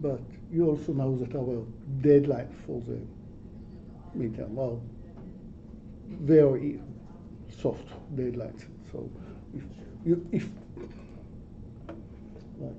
but you also know that our deadline for the midterm are very soft deadlines. So if right.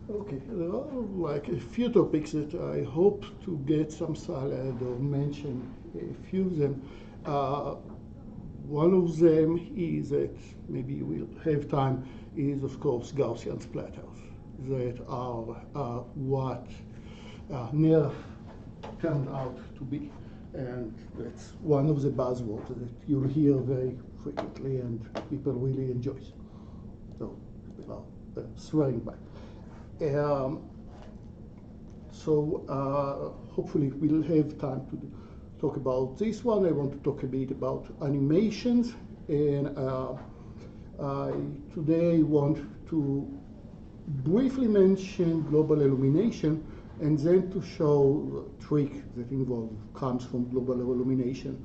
Okay, there are like a few topics that I hope to get some salad or mention a few of them. One of them is that maybe we'll have time is of course Gaussian splatters that are what NERF turned out to be, and that's one of the buzzwords that you'll hear very frequently and people really enjoy. So people are swearing by. Hopefully we'll have time to talk about this one. I want to talk a bit about animations, and I today want to briefly mention global illumination and then to show a trick that comes from global illumination,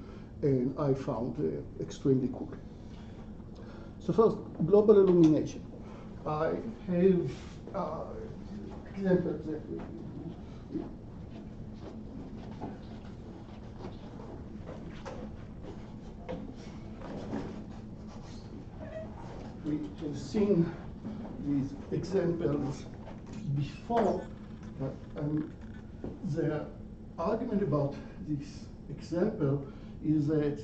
and I found extremely cool. So first, global illumination. I have examples that we have seen these examples before, the argument about this example is that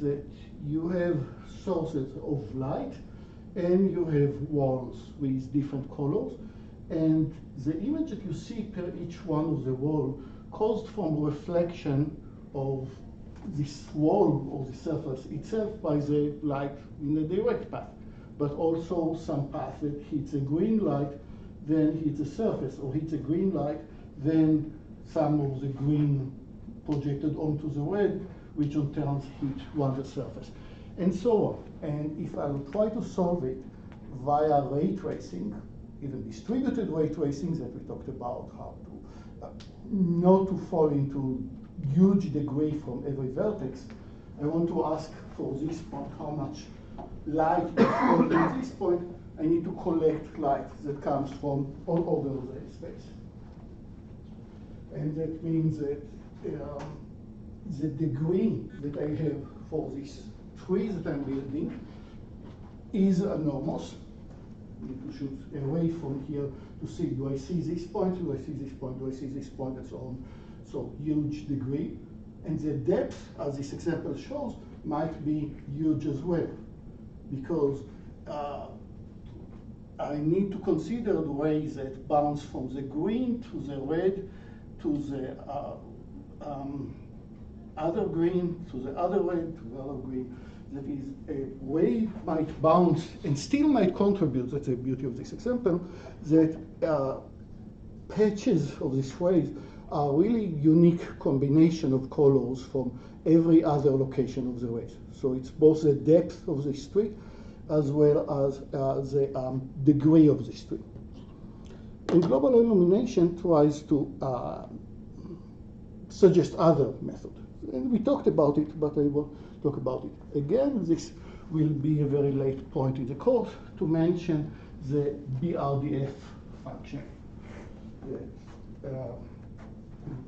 you have sources of light and you have walls with different colors, and the image that you see per each one of the wall caused from reflection of this wall or the surface itself by the light in a direct path, but also some path that hits a green light, then hits a surface, or hits a green light, then some of the green projected onto the red, which in turn hit one the surface, and so on. And if I will try to solve it via ray tracing, even distributed ray tracing that we talked about, how to not to fall into huge degree from every vertex, I want to ask for this point how much light is falling at this point. I need to collect light that comes from all over the space. And that means that the degree that I have for this tree that I'm building is enormous. I need to shoot away from here to see, do I see this point, do I see this point, do I see this point, and so on. So huge degree. And the depth, as this example shows, might be huge as well, because I need to consider the way that bounce from the green to the red to the other green to the other red to the other green. That is a way might bounce and still might contribute. That's the beauty of this example, that patches of these rays are really unique combination of colors from every other location of the rays. So it's both the depth of the streak as well as the degree of the streak. And global illumination tries to suggest other methods. And we talked about it, but I will talk about it again. This will be a very late point in the course to mention the BRDF function that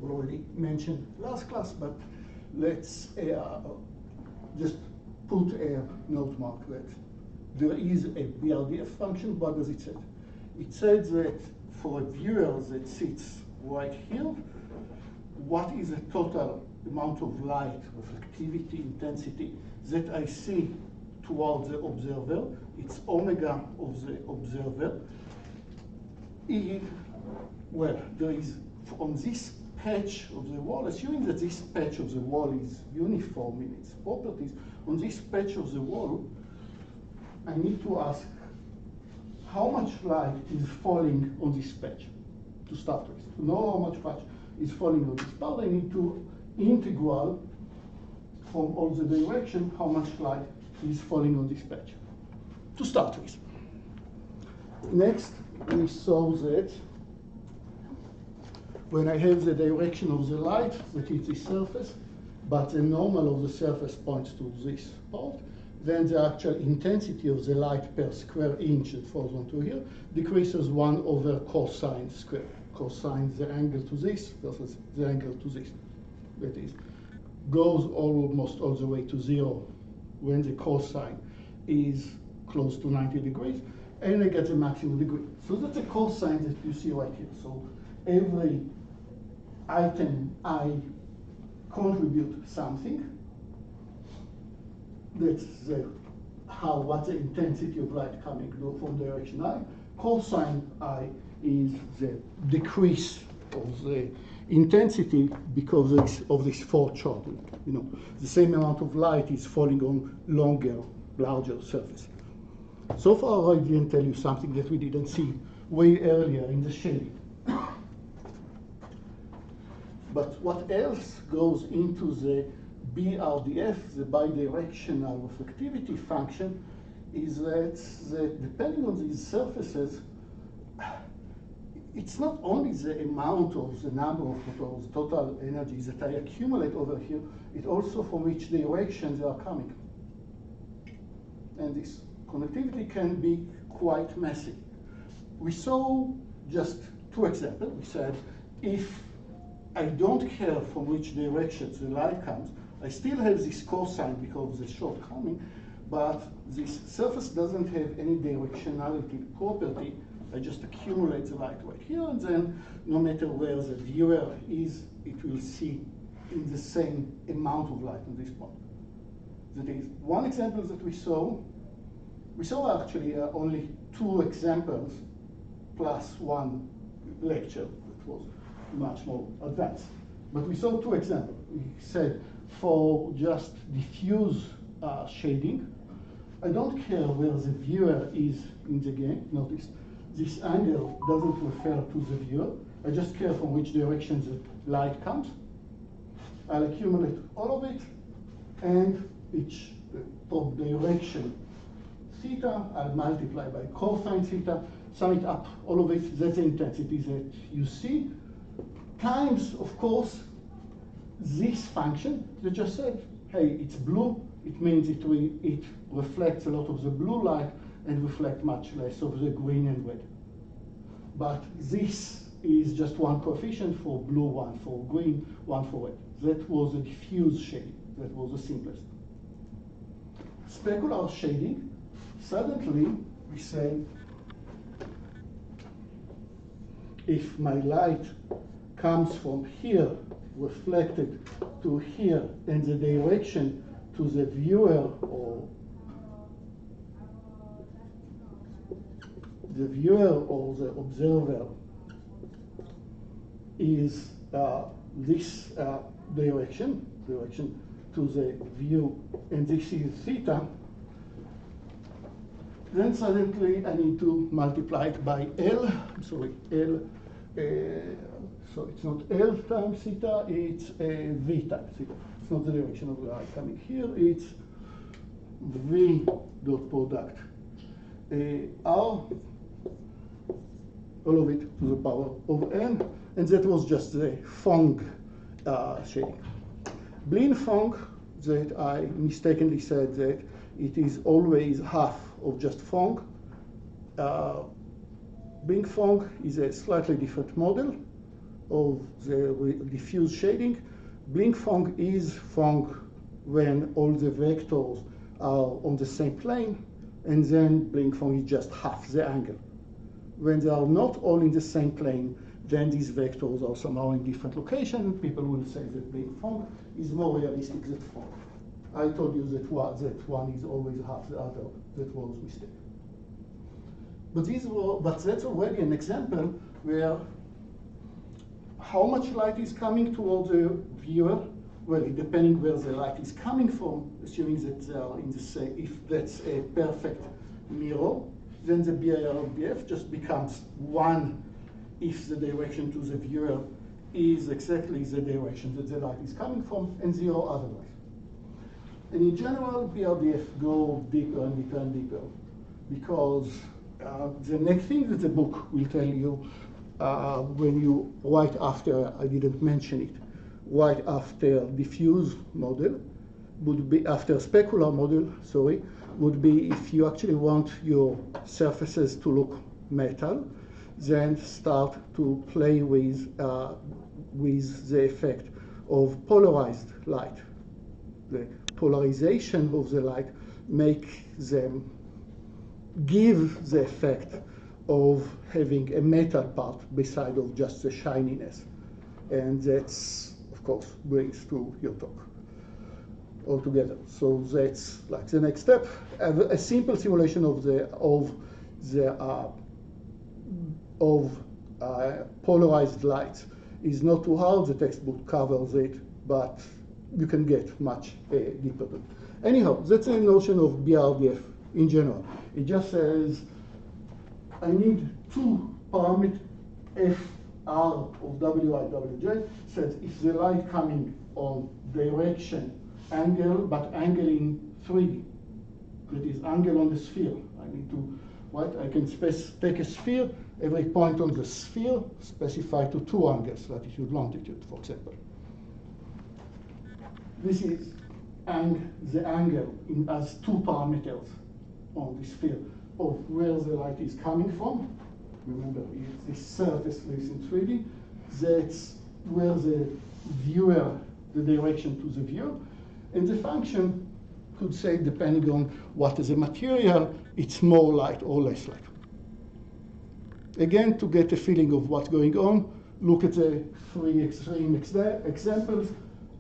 we already mentioned last class, but let's just put a note mark that there is a BRDF function. What does it say? It says that for a viewer that sits right here, what is the total amount of light, reflectivity, intensity that I see towards the observer? It's omega of the observer. Well, there is on this patch of the wall, assuming that this patch of the wall is uniform in its properties, on this patch of the wall, I need to ask how much light is falling on this patch to start with. To know how much light is falling on this part, I need to integral from all the direction how much light is falling on this patch to start with. Next, we saw that when I have the direction of the light that hits the surface, but the normal of the surface points to this part, then the actual intensity of the light per square inch that falls onto here decreases 1 over cosine square. Cosine the angle to this versus the angle to this. That is, goes almost all the way to 0 when the cosine is close to 90 degrees, and I get the maximum degree. So that's a cosine that you see right here. So every item I contribute something. That's what's the intensity of light coming from direction I. Cosine I is the decrease of the intensity because of this foreshortening. You know, the same amount of light is falling on longer, larger surface. So far, I didn't tell you something that we didn't see way earlier in the shading. But what else goes into the BRDF, the bidirectional reflectivity function, is that depending on these surfaces, it's not only the amount of the number of photons, total energy that I accumulate over here, it's also from which direction they are coming. And this connectivity can be quite messy. We saw just 2 examples. We said, if I don't care from which direction the light comes, I still have this cosine because of the shortcoming, but this surface doesn't have any directionality property. I just accumulate the light right here, and then no matter where the viewer is, it will see in the same amount of light on this point. That is one example that we saw. We saw actually only 2 examples plus 1 lecture that was much more advanced. But we saw 2 examples. We said for just diffuse shading, I don't care where the viewer is in the game. Notice this angle doesn't refer to the viewer. I just care from which direction the light comes. I'll accumulate all of it, and each direction theta, I'll multiply by cosine theta, sum it up, all of it, that's the intensity that you see, times, of course, this function that just said hey, it's blue, it means it reflects a lot of the blue light and reflects much less of the green and red. But this is just one coefficient for blue, one for green, one for red. That was a diffuse shading. That was the simplest. Specular shading, suddenly we say, if my light comes from here, reflected to here, and the direction to the viewer or the observer is this direction to the view, and this is theta, then suddenly I need to multiply it by L. I'm sorry, L. So it's not L times theta, it's V times theta. It's not the direction of the light coming here, it's V dot product R, all of it to the power of N, and that was just the Phong shading. Blin Phong, that I mistakenly said that it is always half of just Phong. Blin Phong is a slightly different model of the diffuse shading. Blin Phong is Phong when all the vectors are on the same plane, and then Blin Phong is just half the angle. When they are not all in the same plane, then these vectors are somehow in different locations. People will say that Blin Phong is more realistic than Phong. I told you that one is always half the other. That was a mistake. But that's already an example where how much light is coming toward the viewer. Well, depending where the light is coming from, assuming that they are in the same, if that's a perfect mirror, then the BRDF just becomes 1 if the direction to the viewer is exactly the direction that the light is coming from, and 0 otherwise. And in general, BRDF go deeper and deeper and deeper, because the next thing that the book will tell you when you, right after, I didn't mention it, right after diffuse model, would be, after specular model, sorry, would be if you actually want your surfaces to look metal, then start to play with the effect of polarized light. The polarization of the light make them give the effect of having a metal part beside of just the shininess. And that's, of course, brings to your talk altogether. So that's like the next step. A simple simulation of polarized light is not too hard. The textbook covers it, but you can get much deeper. Anyhow, that's a notion of BRDF in general. It just says I need 2 parameters, FR of Wi, Wj, says if the light coming on direction, angle, but angle in 3D, that is angle on the sphere. I need to, right? I can take a sphere, every point on the sphere specify to 2 angles, latitude, longitude, for example. This is the angle as 2 parameters on the sphere of where the light is coming from. Remember, if the surface is in 3D, that's where the viewer, the direction to the viewer, and the function could say, depending on what is the material, it's more light or less light. Again, to get a feeling of what's going on, look at the 3 extreme examples,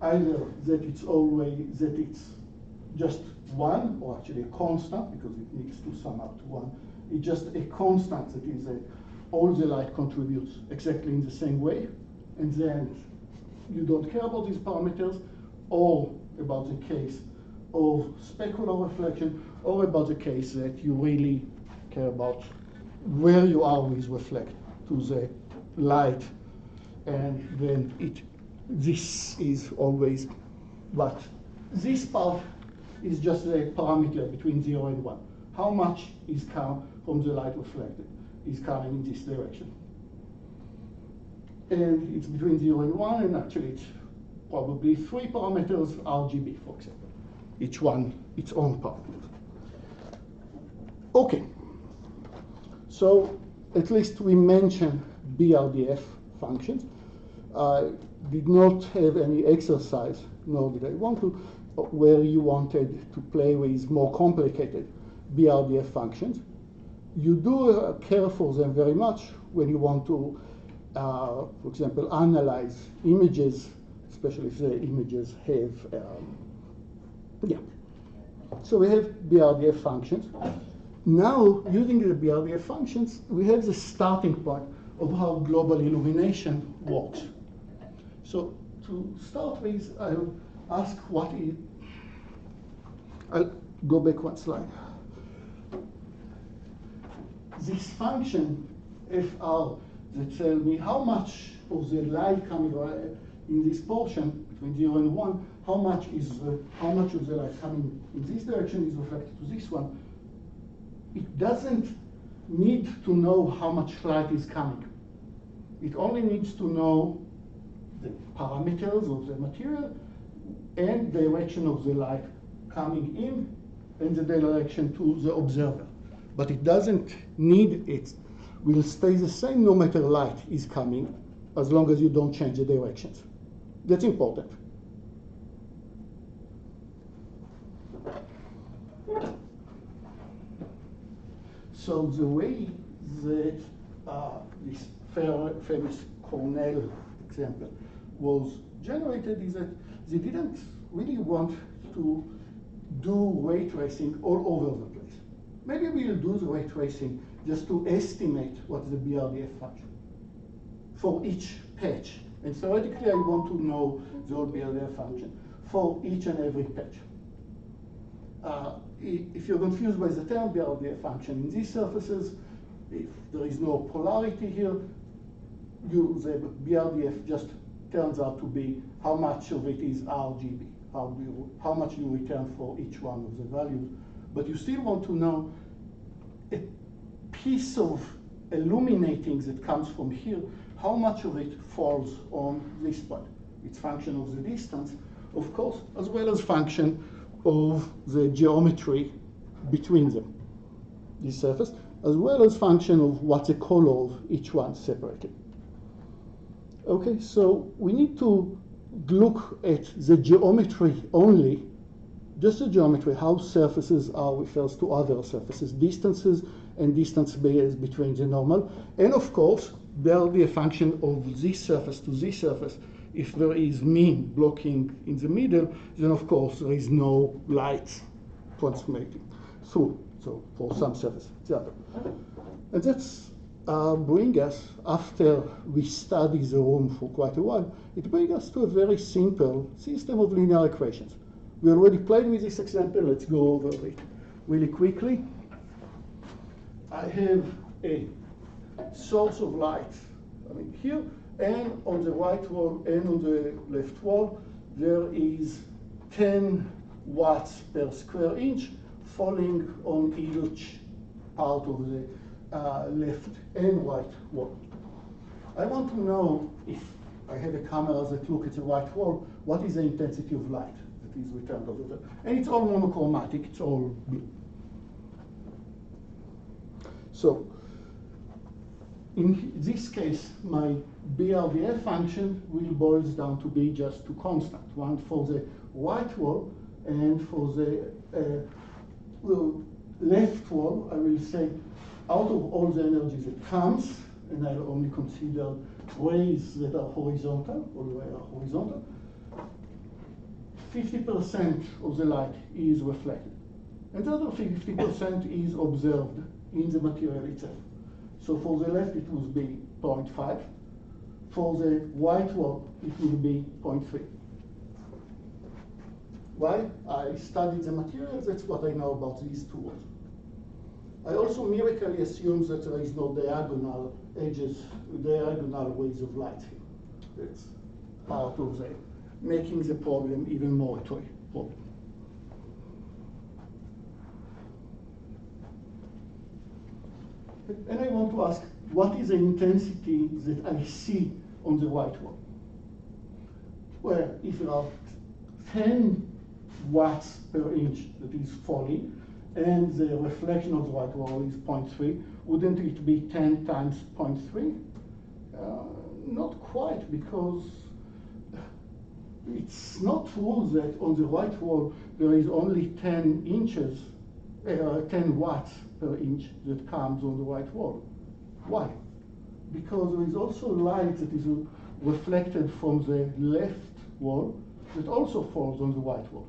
either that it's just 1, or actually a constant, because it needs to sum up to 1. It's just a constant that is that all the light contributes exactly in the same way, and then you don't care about these parameters, or about the case of specular reflection, or about the case that you really care about where you are with reflect to the light, and then this is always what this part is just a parameter between 0 and 1. How much is come from the light reflected is coming in this direction. And it's between 0 and 1, and actually it's probably 3 parameters RGB, for example. Each one its own parameter. Okay. So at least we mentioned BRDF functions. I did not have any exercise, nor did I want to, where you wanted to play with more complicated BRDF functions. You do care for them very much when you want to, for example, analyze images, especially if the images have, yeah. So we have BRDF functions. Now, using the BRDF functions, we have the starting point of how global illumination works. So to start with, I'll ask what is, I'll go back one slide. This function, FR, that tells me how much of the light coming in this portion between 0 and 1, how much of the light coming in this direction is reflected to this one. It doesn't need to know how much light is coming. It only needs to know the parameters of the material and the direction of the light coming in and the direction to the observer. But it doesn't need it. Will stay the same no matter light is coming, as long as you don't change the directions. That's important. So the way that this famous Cornell example was generated is that they didn't really want to do ray tracing all over the place. Maybe we'll do the ray tracing just to estimate what the BRDF function for each patch. And theoretically, I want to know the whole BRDF function for each and every patch. If you're confused by the term BRDF function in these surfaces, if there is no polarity here, the BRDF just turns out to be how much of it is RGB, how much you return for each one of the values. But you still want to know a piece of illuminating that comes from here, how much of it falls on this point. It's function of the distance, of course, as well as function of the geometry between them, this surface, as well as function of what the color of each one separated. Okay, so we need to look at the geometry only, just the geometry, how surfaces are refers to other surfaces, distances and distance barriers between the normal. And of course, there will be a function of this surface to this surface. If there is mean blocking in the middle, then of course there is no light transmitting through. So for some surface, the other. And that's bring us, after we study the room for quite a while, it brings us to a very simple system of linear equations. We already played with this example. Let's go over it really quickly. I have a source of light, here, and on the right wall and on the left wall, there is 10 watts per square inch falling on each part of the left and right wall. I want to know, if I have a camera that looks at the right wall, what is the intensity of light that is returned over there? And it's all monochromatic, it's all blue. So, in this case, my BRDF function will boil down to be just two constants, one for the right wall and for the left wall. I will say out of all the energy that comes, and I'll only consider rays that are horizontal, all the way are horizontal, 50% of the light is reflected. And the other 50% is observed in the material itself. So for the left, it will be 0.5. For the right wall, it will be 0.3. Why? I studied the materials. That's what I know about these two walls. I also miraculously assume that there is no diagonal edges, diagonal ways of light here. That's part of the making the problem even more a toy problem. And I want to ask, what is the intensity that I see on the right wall? Well, if there are 10 watts per inch that is falling, and the reflection of the white wall is 0.3, wouldn't it be 10 times 0.3? Not quite, because it's not true that on the white wall there is only 10 inches, 10 watts per inch that comes on the white wall. Why? Because there is also light that is reflected from the left wall that also falls on the white wall.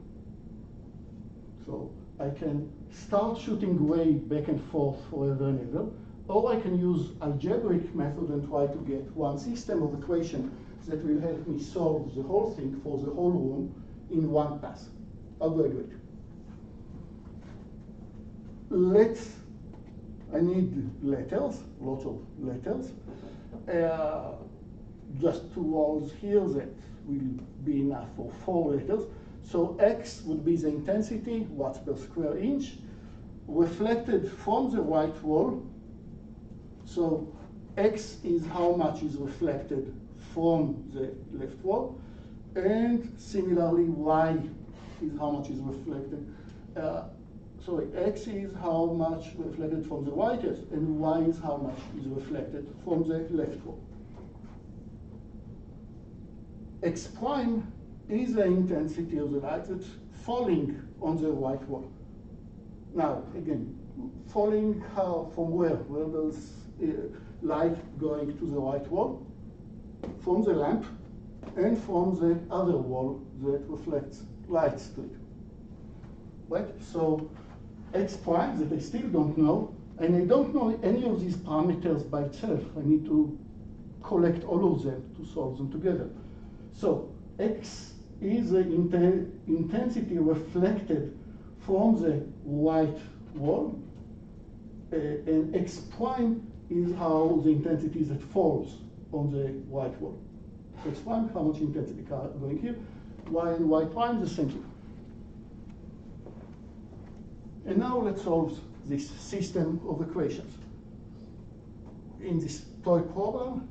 So I can start shooting ray back and forth forever and ever, or I can use algebraic method and try to get one system of equation that will help me solve the whole thing for the whole room in one pass. How do I do it? I need letters, lots of letters. Just 2 walls here that will be enough for 4 letters. So X would be the intensity, watts per square inch, reflected from the white wall. So X is how much is reflected from the left wall, and similarly Y is how much is reflected. X is how much reflected from the whitest, and Y is how much is reflected from the left wall. X prime is the intensity of the light that's falling on the white wall. Now, again, falling from where? Where does light going to the white wall? From the lamp and from the other wall that reflects lights to it. Right? So X prime that I still don't know, and I don't know any of these parameters by itself. I need to collect all of them to solve them together. So X is the intensity reflected from the white wall, and X prime is how the intensity that falls on the white wall. X prime, how much intensity going here. Y and Y prime, the same thing. And now let's solve this system of equations. In this toy problem,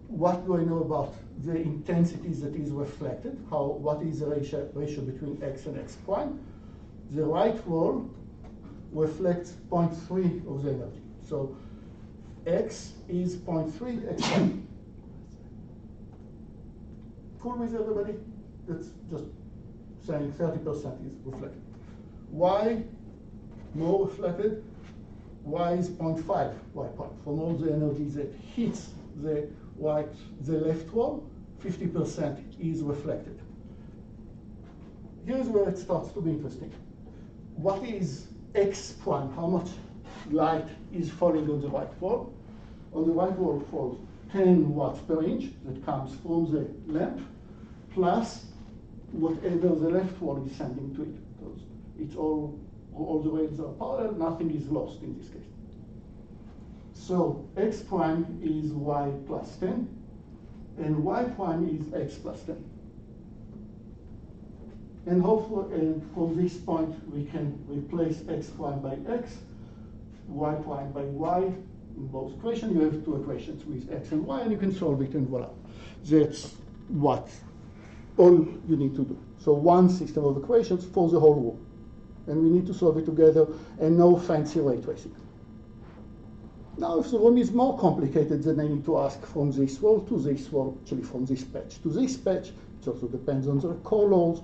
what do I know about the intensity that is reflected? What is the ratio between X and X prime? The right wall reflects 0.3 of the energy. So X is 0.3 X prime. Cool with everybody? That's just saying 30% is reflected. Y, more reflected. Y is 0.5 Y prime. From all the energy that hits the left wall, 50% is reflected. Here's where it starts to be interesting. What is X prime? How much light is falling on the white wall? On the white wall falls 10 watts per inch that comes from the lamp, plus whatever the left wall is sending to it. Because it's all the rays are parallel, nothing is lost in this case. So X prime is Y plus 10, and Y prime is X plus 10. And hopefully, from this point, we can replace X prime by X, Y prime by Y. In both equations, you have 2 equations with X and Y, and you can solve it, and voila. That's what all you need to do. So one system of equations for the whole room. And we need to solve it together, and no fancy ray tracing. Now, if the room is more complicated, then I need to ask from this wall to this wall, actually from this patch to this patch. It also depends on the colors,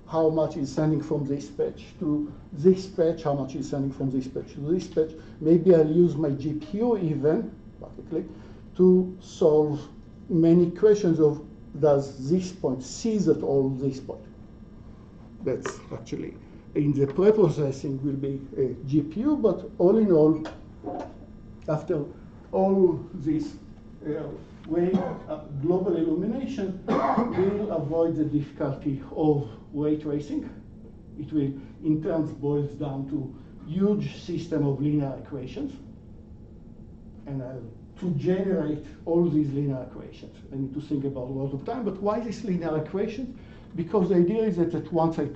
how much is sending from this patch to this patch, how much is sending from this patch to this patch. Maybe I'll use my GPU even, practically, to solve many equations of does this point seize at all this point. That's actually, in the pre-processing will be a GPU, but all in all, after all this global illumination, will avoid the difficulty of ray tracing. It will, in turn, boils down to huge system of linear equations. And to generate all these linear equations, I need to think about a lot of time. But why this linear equation? Because the idea is that once I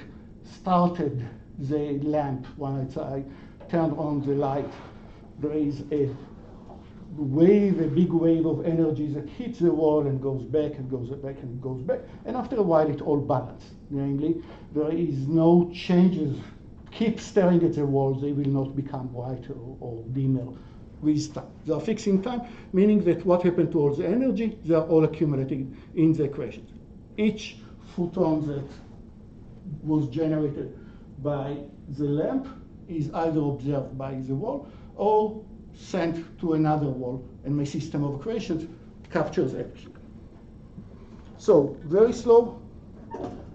started the lamp, once I turned on the light, there is a wave, a big wave of energy that hits the wall and goes back and goes back and goes back. And after a while, it all balances. Namely, there is no changes. Keep staring at the walls, they will not become brighter or dimmer with time. They are fixed in time, meaning that what happened to all the energy, they are all accumulated in the equations. Each photon that was generated by the lamp is either observed by the wall or sent to another wall, and my system of equations captures everything. So very slow,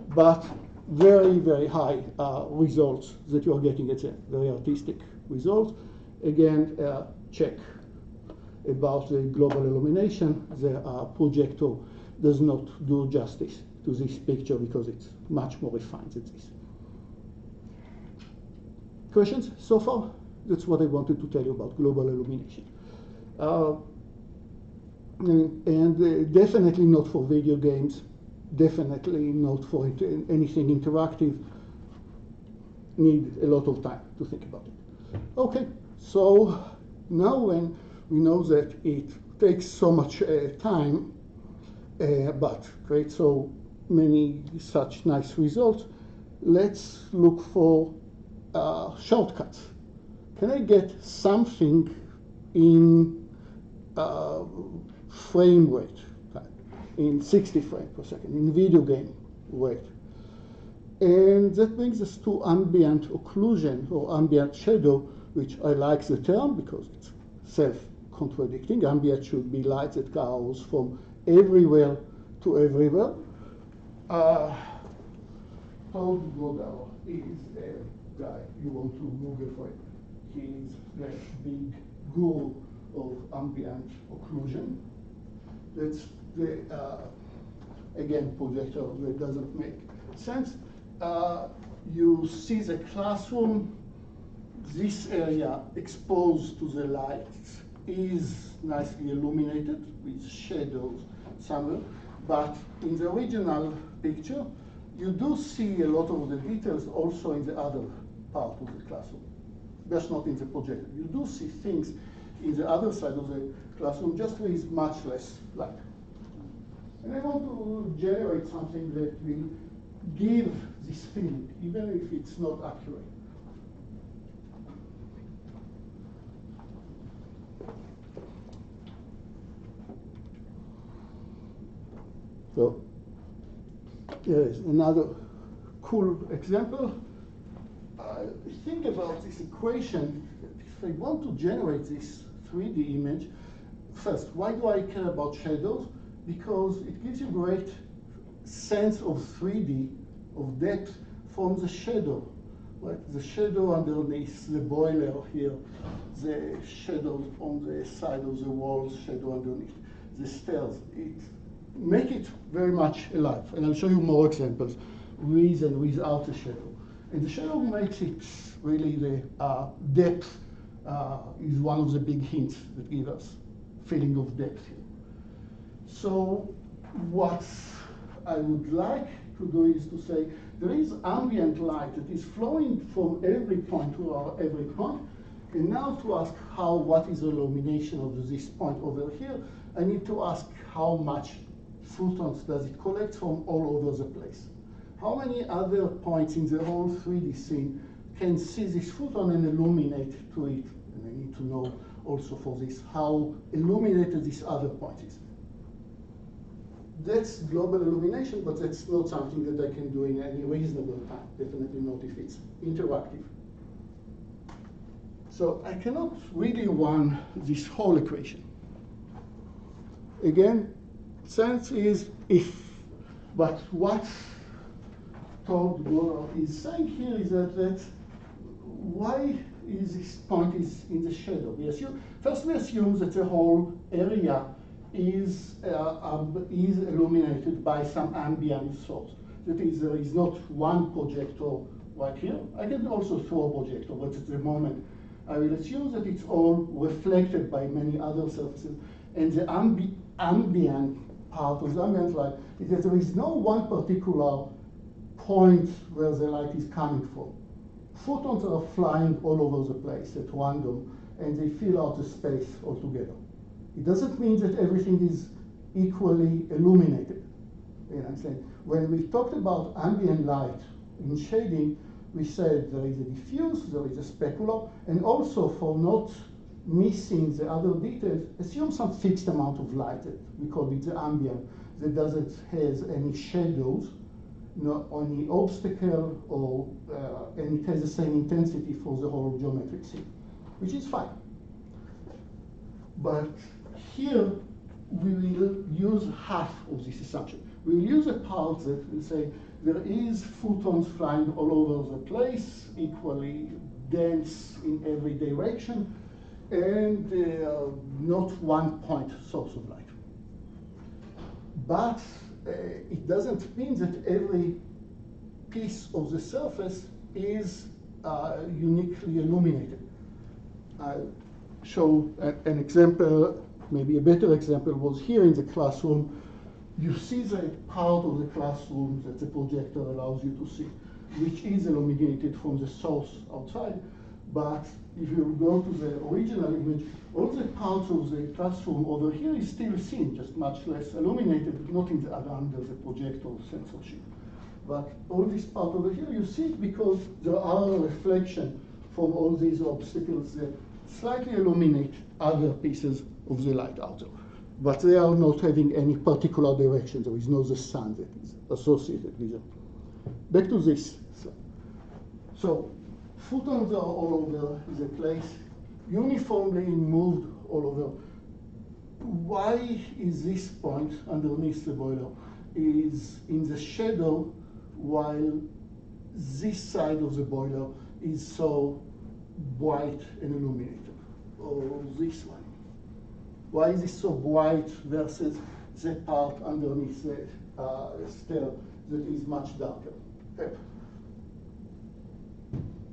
but very, very high results that you are getting at the very artistic results. Again, check about the global illumination. The projector does not do justice to this picture because it's much more refined than this. Questions so far? That's what I wanted to tell you about global illumination. And definitely not for video games, definitely not for anything interactive. Need a lot of time to think about it. Okay, so now when we know that it takes so much time, but creates so many such nice results, let's look for shortcuts. Can I get something in frame rate, in 60 frames per second, in video game rate? And that brings us to ambient occlusion or ambient shadow, which I like the term because it's self-contradicting. Ambient should be light that goes from everywhere to everywhere. Paul Godard is a guy you want to Google for it. He's the big guru of ambient occlusion. That's the, again, projector that doesn't make sense. You see the classroom. This area exposed to the light is nicely illuminated with shadows somewhere. But in the original picture, you do see a lot of the details also in the other part of the classroom. That's not in the projector. You do see things in the other side of the classroom just with much less light. And I want to generate something that will give this feeling, even if it's not accurate. So here is another cool example. Think about this equation. If I want to generate this 3D image, first, why do I care about shadows? Because it gives you great sense of 3D, of depth from the shadow. Like the shadow underneath the boiler here, the shadows on the side of the walls, shadow underneath the stairs. It make it very much alive. And I'll show you more examples with and without the shadow. And the shadow makes it really the depth is one of the big hints that give us feeling of depth here. So what I would like to do is to say there is ambient light that is flowing from every point to every point. And now to ask what is the illumination of this point over here, I need to ask how much photons does it collect from all over the place. How many other points in the whole 3D scene can see this photon and illuminate to it? And I need to know also for this how illuminated this other point is. That's global illumination, but that's not something that I can do in any reasonable time. Definitely not if it's interactive. So I cannot really run this whole equation. Again, sense is if, but what Todd Goddard is saying here is that why is this point is in the shadow? First we assume that the whole area is illuminated by some ambient source. That is, there is not one projector right here. I can also throw a projector, but at the moment I will assume that it's all reflected by many other surfaces. And the ambient part of the ambient light is that there is no one particular point where the light is coming from. Photons are flying all over the place at random, and they fill out the space altogether. It doesn't mean that everything is equally illuminated. You know what I'm saying? When we talked about ambient light in shading, we said there is a diffuse, there is a specular, and also for not missing the other details, assume some fixed amount of light. That we call it the ambient, that doesn't have any shadows, not any obstacle, or and it has the same intensity for the whole geometric scene, which is fine. But here we will use half of this assumption. We will use a part that will say there is photons flying all over the place, equally dense in every direction, and not one point source of light. But it doesn't mean that every piece of the surface is uniquely illuminated. I'll show an example, maybe a better example was here in the classroom. You see the part of the classroom that the projector allows you to see, which is illuminated from the source outside. But if you go to the original image, all the parts of the classroom over here is still seen, just much less illuminated, not in the under the projector censorship. But all this part over here, you see it because there are reflections from all these obstacles that slightly illuminate other pieces of the light out there. But they are not having any particular direction. There is no the sun that is associated with them. Back to this. So photons are all over the place, uniformly moved all over. Why is this point underneath the boiler is in the shadow, while this side of the boiler is so bright and illuminated, or this one? Why is it so bright versus the part underneath the stair that is much darker? Okay.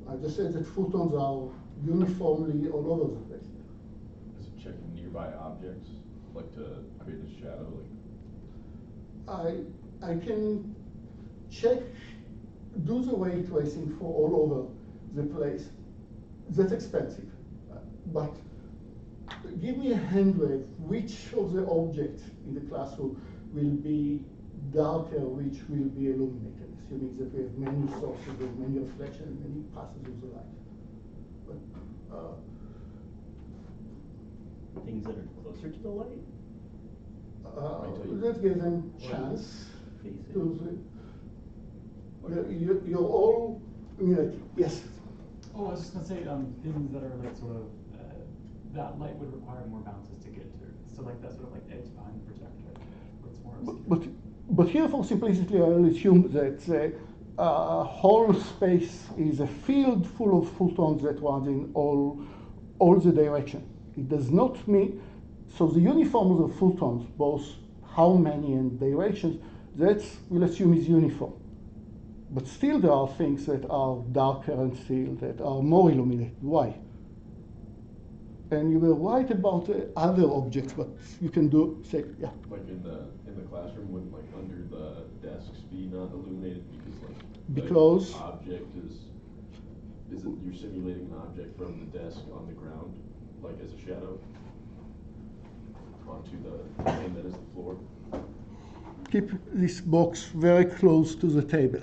I just said that photons are uniformly all over the place. Is it checking nearby objects, like to create a shadow? I can check, do the ray tracing for all over the place. That's expensive, but give me a hand wave. Which of the objects in the classroom will be darker, which will be illuminated, assuming that we have many sources of many reflections, many passes of the light. But, things that are closer to the light? Let's give them chance to you're all, yes? Oh, I was just gonna say, things that are like sort of, that light would require more bounces to get to. So like that sort of like edge behind the projector, where it's more obscure. But here for simplicity, I'll assume that the whole space is a field full of photons that runs in all the direction. It does not mean, so the uniform of the photons, both how many and directions, that we'll assume is uniform. But still there are things that are darker and still that are more illuminated. Why? And you were right about other objects, but you can do, say, yeah. Like in the classroom, wouldn't like under the desks be not illuminated because the object is it you're simulating an object from the desk on the ground, like as a shadow, onto the plane that is the floor? Keep this box very close to the table.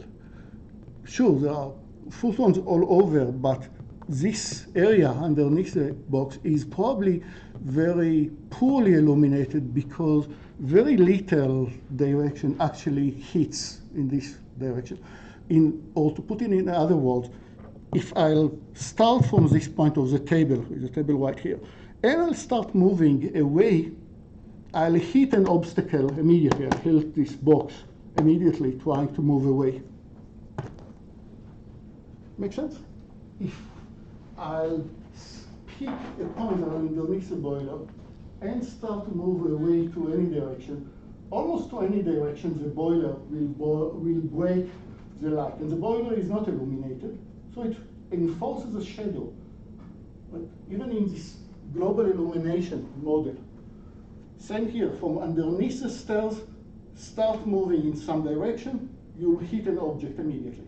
Sure, there are photons all over, but this area underneath the box is probably very poorly illuminated because very little direction actually hits in this direction. Or to put it in other words, if I'll start from this point of the table right here, and I'll start moving away, I'll hit an obstacle immediately. I'll hit this box immediately trying to move away. Make sense? If I'll pick a point underneath the boiler and start to move away to any direction, almost to any direction, the boiler will break the light. And the boiler is not illuminated, so it enforces a shadow. But even in this global illumination model, same here, from underneath the stairs, start moving in some direction, you'll hit an object immediately.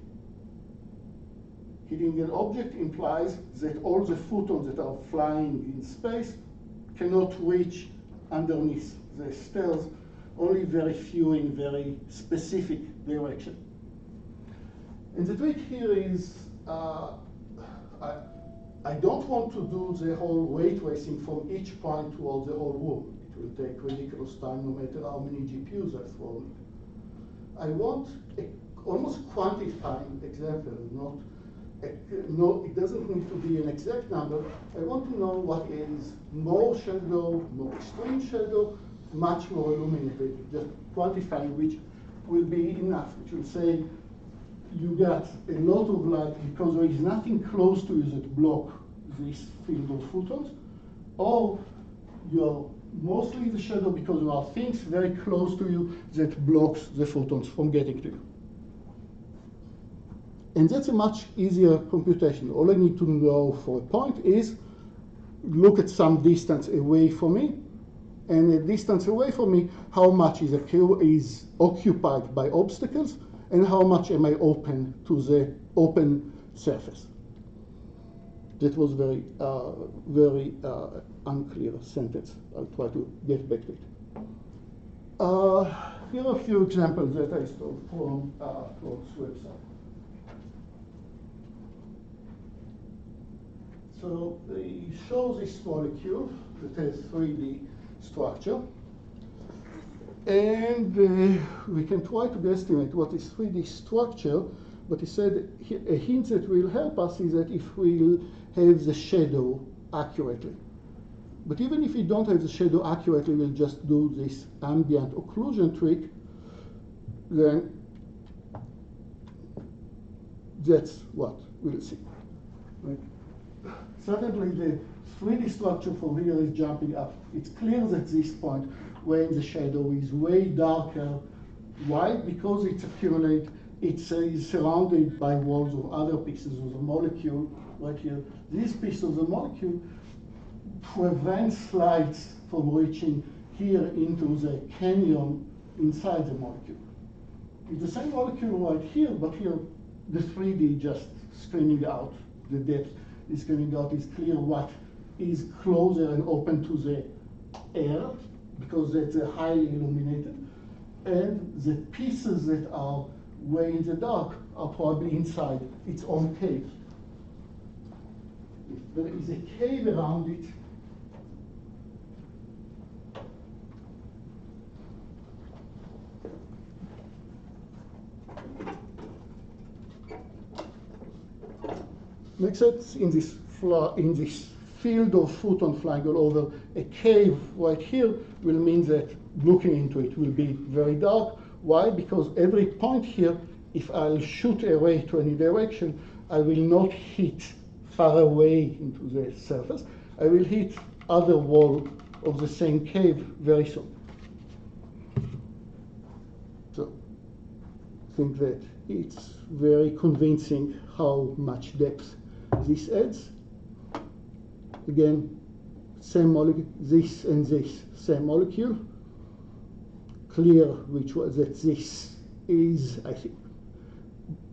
Hitting an object implies that all the photons that are flying in space cannot reach underneath the stairs, only very few in very specific direction. And the trick here is, I don't want to do the whole ray tracing from each point towards the whole room. It will take ridiculous time no matter how many GPUs I throw in. I want a almost quantifying example, no, it doesn't need to be an exact number. I want to know what is more shadow, more extreme shadow, much more illuminated, just quantifying which will be enough, which will say you got a lot of light because there is nothing close to you that block this field of photons, or you're mostly the shadow because there are things very close to you that blocks the photons from getting to you. And that's a much easier computation. All I need to know for a point is look at some distance away from me, and a distance away from me, how much is occupied by obstacles, and how much am I open to the open surface. That was very unclear sentence. I'll try to get back to it. Here are a few examples that I stole from Claude's website. So they show this molecule that has 3D structure. And we can try to estimate what is 3D structure, but he said a hint that will help us is that if we'll have the shadow accurately. But even if we don't have the shadow accurately, we'll just do this ambient occlusion trick, then that's what we'll see. Right? Suddenly the 3D structure from here is jumping up. It's clear that this point when the shadow is way darker. Why? Because it's accumulated, it's surrounded by walls of other pieces of the molecule right here. This piece of the molecule prevents lights from reaching here into the canyon inside the molecule. It's the same molecule right here, but here the 3D just screaming out, the depth is screaming out, is clear what is closer and open to the air, because that's highly illuminated, and the pieces that are way in the dark are probably inside its own cave. If there is a cave around it, makes sense in this field of photon flying all over. A cave right here will mean that looking into it will be very dark. Why? Because every point here, if I'll shoot a ray to any direction, I will not hit far away into the surface. I will hit other wall of the same cave very soon. So I think that it's very convincing how much depth this adds. Again, same molecule, this and this, same molecule. Clear which was that this is, I think,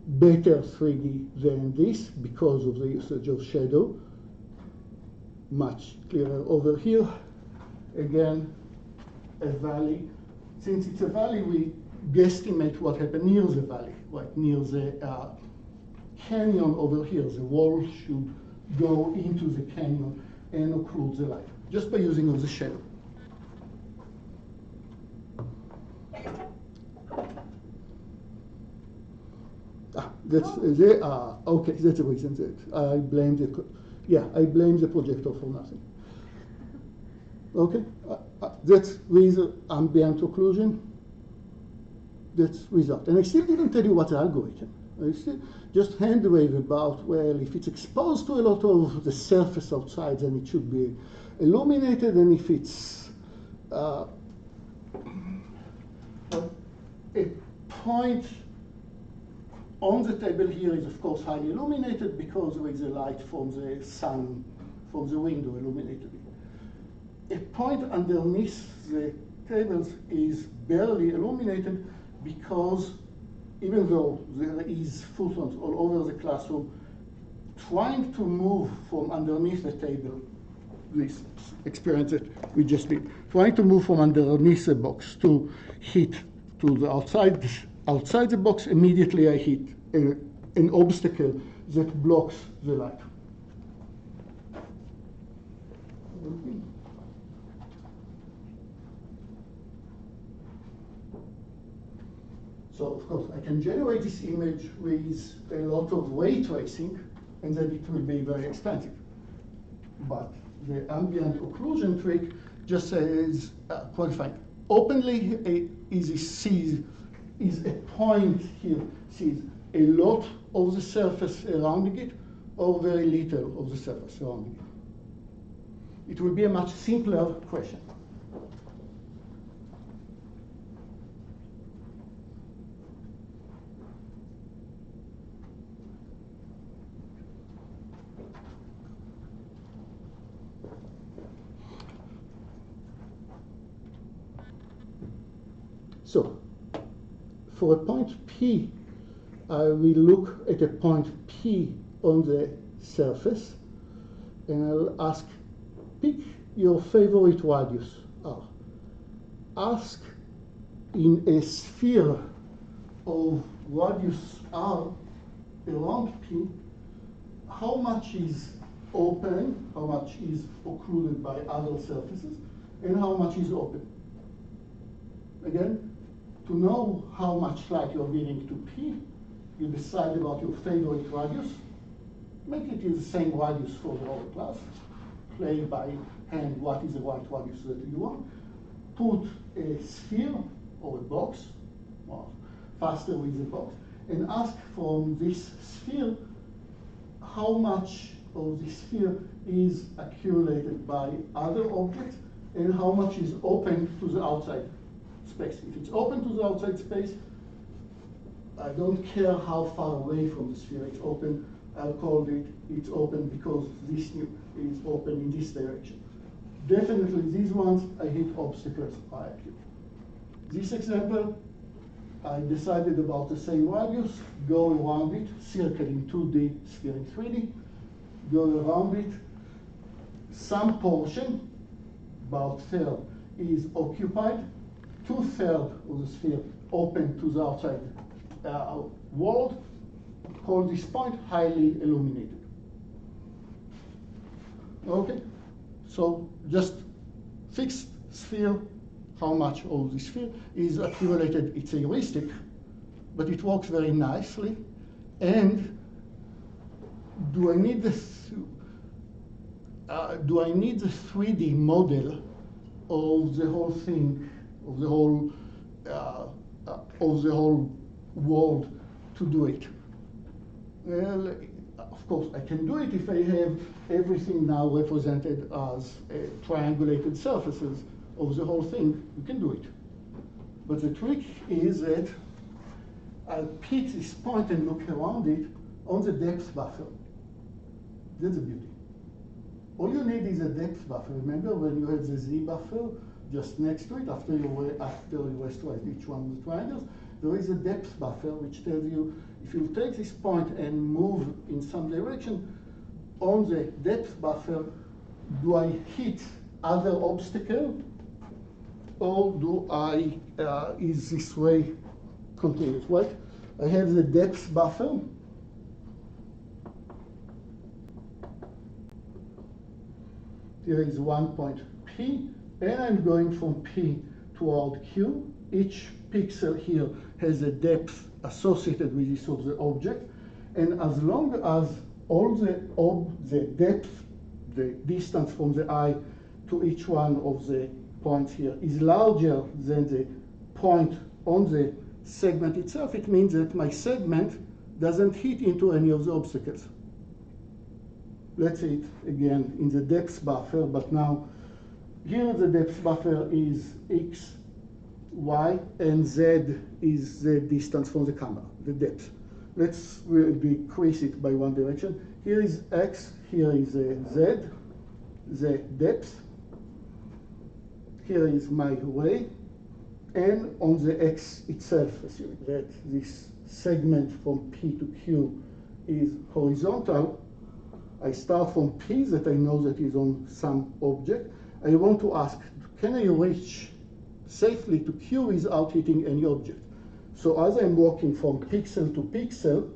better 3D than this because of the usage of shadow. Much clearer over here. Again, a valley. Since it's a valley, we guesstimate what happened near the valley, right near the canyon over here. The wall should go into the canyon and occlude the light, just by using of the shadow. Okay, that's the reason that I blame I blame the projector for nothing. Okay, that's with ambient occlusion. That's result. And I still didn't tell you what the algorithm. I still just hand wave about, well, if it's exposed to a lot of the surface outside, then it should be illuminated, and if it's a point on the table here is, of course, highly illuminated because there is a light from the sun, from the window illuminated it. A point underneath the tables is barely illuminated because even though there is photons all over the classroom, trying to move from underneath the table this experience that we just did. Trying to move from underneath the box to hit to the outside the box, immediately I hit an obstacle that blocks the light. So of course I can generate this image with a lot of ray tracing, and then it will be very expensive. But the ambient occlusion trick just says qualifying. Openly is a point here sees a lot of the surface surrounding it or very little of the surface surrounding it. It will be a much simpler question. So, for a point P, I will look at a point P on the surface, and I'll ask, pick your favorite radius R. Ask in a sphere of radius R around P, how much is open, how much is occluded by other surfaces, and how much is open. Again, to know how much light you're giving to P, you decide about your favorite radius. Make it use the same radius for the whole class. Play by hand what is the right radius that you want. Put a sphere or a box, or faster with the box, and ask from this sphere how much of the sphere is accumulated by other objects and how much is open to the outside space. If it's open to the outside space, I don't care how far away from the sphere it's open. I'll call it it's open because this is open in this direction. Definitely these ones, I hit obstacles high active. This example, I decided about the same radius, go around it, circle in 2D, sphere in 3D, go around it. Some portion, about third, is occupied. 2/3 of the sphere open to the outside world. Call this point highly illuminated. Okay, so just fixed sphere, how much of the sphere is accumulated. It's a heuristic, but it works very nicely. And do I need the 3D model of the whole thing, of the whole world to do it? Well, of course, I can do it if I have everything now represented as triangulated surfaces of the whole thing. You can do it. But the trick is that I'll pick this point and look around it on the depth buffer. That's the beauty. All you need is a depth buffer. Remember when you have the Z buffer just next to it, after you restrict each one of the triangles, there is a depth buffer which tells you if you take this point and move in some direction, on the depth buffer, do I hit other obstacle, or do I, is this way continuous, right? I have the depth buffer. Here is one point P, and I'm going from P toward Q. Each pixel here has a depth associated with this of the object, and as long as all the depth, the distance from the eye to each one of the points here is larger than the point on the segment itself, it means that my segment doesn't hit into any of the obstacles. Let's see it again in the depth buffer, but now here the depth buffer is X, Y, and Z is the distance from the camera, the depth. Let's decrease it by one direction. Here is X, here is Z, the depth. Here is my ray, and on the X itself, assuming that this segment from P to Q is horizontal, I start from P that I know that is on some object. I want to ask, can I reach safely to Q without hitting any object? So as I'm walking from pixel to pixel,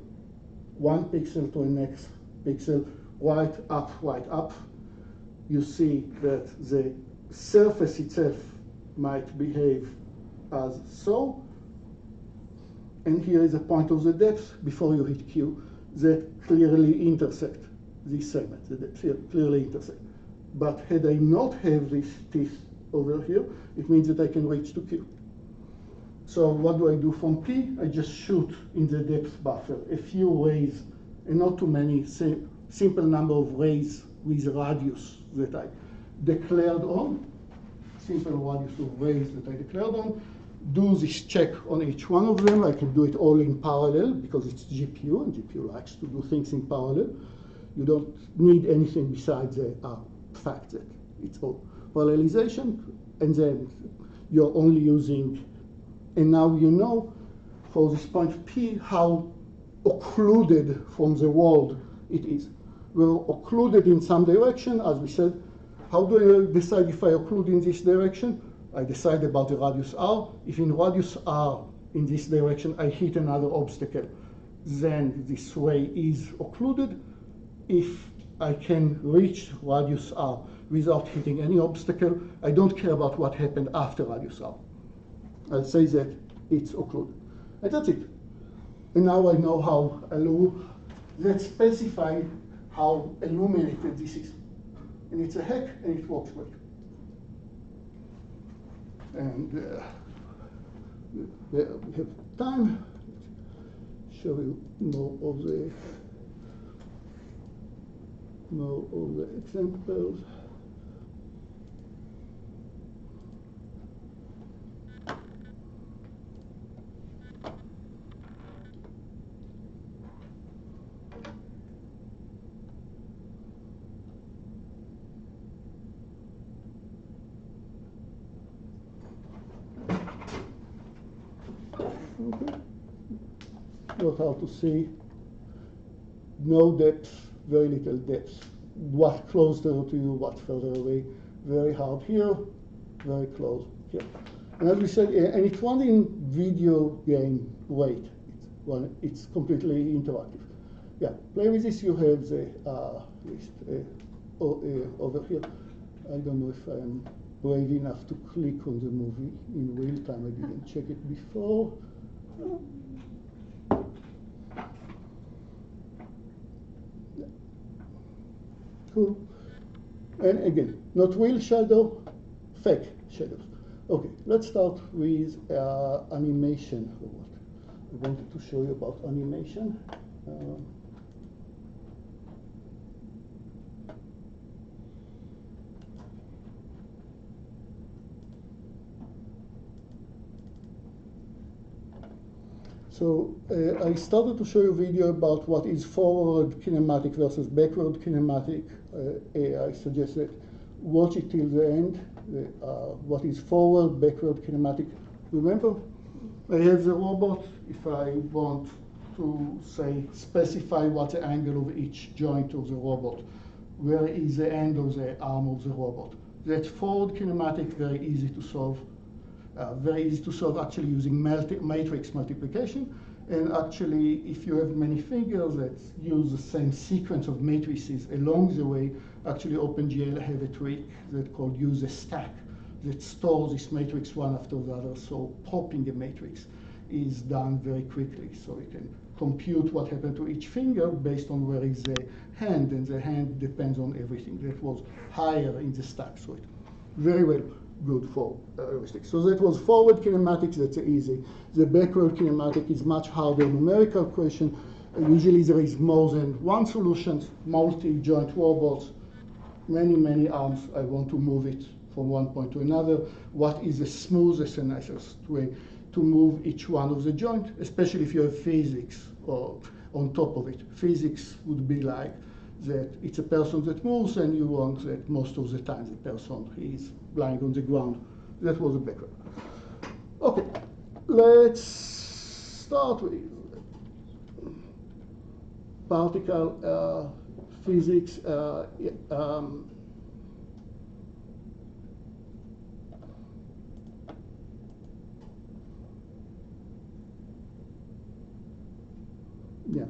one pixel to the next pixel, right up, you see that the surface itself might behave as so. And here is a point of the depth before you hit Q that clearly intersect this segment. The depth here clearly intersect. But had I not have this teeth over here, it means that I can reach to Q. So what do I do from P? I just shoot in the depth buffer a few rays, and not too many, simple number of rays with radius that I declared on, simple radius of rays that I declared on, do this check on each one of them. I can do it all in parallel because it's GPU, and GPU likes to do things in parallel. You don't need anything besides the fact that it's all parallelization, and then you're only using, and now you know for this point P how occluded from the world it is. We're occluded in some direction, as we said. How do I decide if I occlude in this direction? I decide about the radius R. If in radius R in this direction I hit another obstacle, then this ray is occluded. If I can reach radius R without hitting any obstacle, I don't care about what happened after radius R. I'll say that it's occluded. And that's it. And now I know how let's specify how illuminated this is. And it's a hack, and it works great. And we have time. Show you more of the examples. Okay. Not how to see. No depth, very little depth. What closer to you, what further away. Very hard here, very close here. And as we said, and it's one in video game weight. It's completely interactive. Yeah, play with this. You have the list over here. I don't know if I am brave enough to click on the movie in real time. I didn't check it before. Cool. And again, not real shadow, fake shadows. Okay, let's start with animation. I wanted to show you about animation. So I started to show you a video about what is forward kinematic versus backward kinematic. I suggest that watch it till the end. What is forward, backward kinematic. Remember, I have the robot. If I want to say specify what the angle of each joint of the robot, where is the end of the arm of the robot. That's forward kinematic, very easy to solve. Very easy to solve actually using matrix multiplication. And actually, if you have many figures that use the same sequence of matrices along the way, actually OpenGL have a trick that called use a stack that stores this matrix one after the other. So popping a matrix is done very quickly. So you can compute what happened to each finger based on where is the hand, and the hand depends on everything. That was higher in the stack. So it very well good for heuristics. So that was forward kinematics, that's easy. The backward kinematic is much harder numerical question. Usually there is more than one solution, multi-joint robots, many arms. I want to move it from one point to another. What is the smoothest and nicest way to move each one of the joint, especially if you have physics or on top of it. Physics would be like that it's a person that moves, and you want that most of the time the person is lying on the ground. That was a background. Okay, let's start with particle physics. Yeah,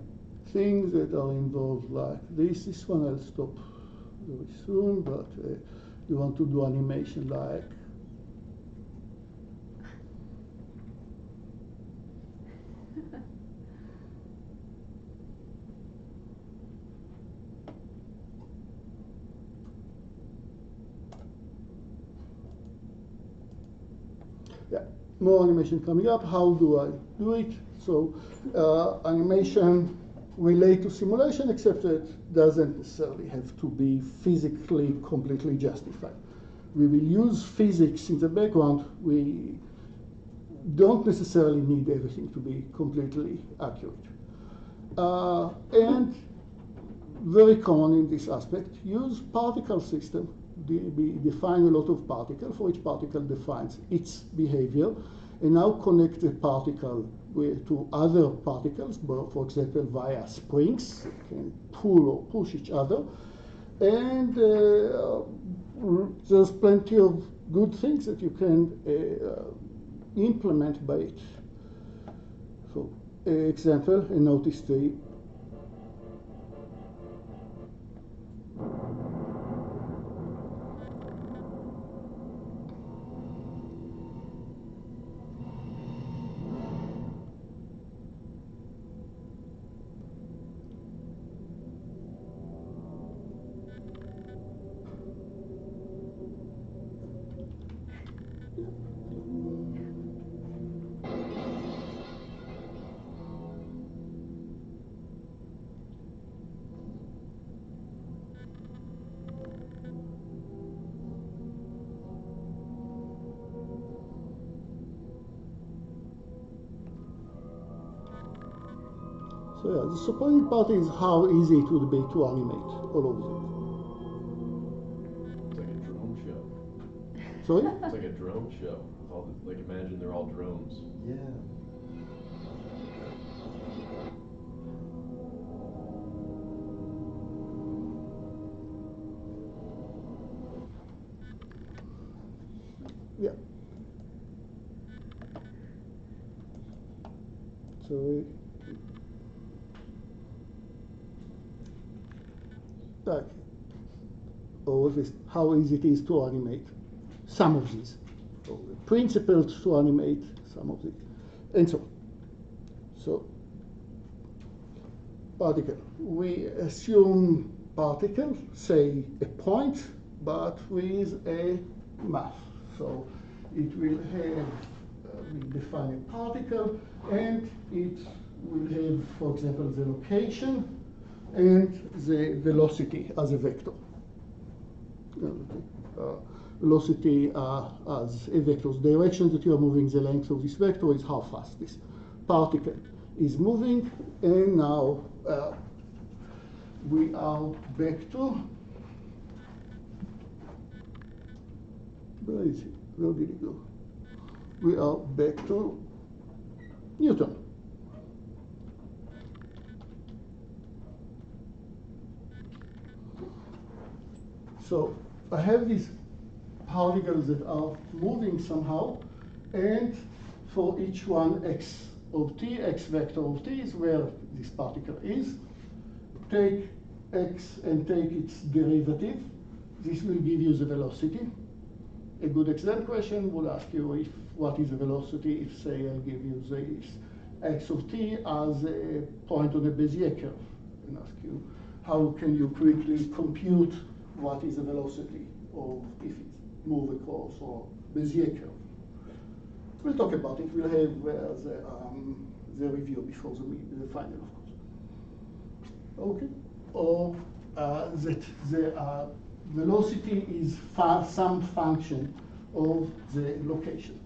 things that are involved like this. This one I'll stop very soon, but you want to do animation like yeah, more animation coming up. How do I do it? So animation relate to simulation, except that it doesn't necessarily have to be physically completely justified. We will use physics in the background. We don't necessarily need everything to be completely accurate. And very common in this aspect, use particle system. We define a lot of particles. For each particle defines its behavior, and now connect the particle to other particles, for example, via springs. They can pull or push each other. And there's plenty of good things that you can implement by it. So, example, and notice the So yeah, the surprising part is how easy it would be to animate all of It's like a drone show. it. Sorry? It's like a drone show. With all the, like, imagine they're all drones. Yeah. Yeah. So like all this, how easy it is to animate some of these. So the principles to animate some of these, and so on. So particle. We assume particle, say a point, but with a mass. So it will have, we define a particle, and it will have, for example, the location and the velocity as a vector. Velocity as a vector's direction that you are moving. The length of this vector is how fast this particle is moving. And now we are back to, where is it? Where did it go? We are back to Newton. So I have these particles that are moving somehow, and for each one x of t, x vector of t is where this particle is. Take x and take its derivative. This will give you the velocity. A good exam question would ask you if what is the velocity if, say, I give you this x of t as a point on a Bezier curve, and ask you how can you quickly compute what is the velocity of if it move across or Bezier curve. We'll talk about it. We'll have the review before the final, of course. Okay. Or that the velocity is some function of the location.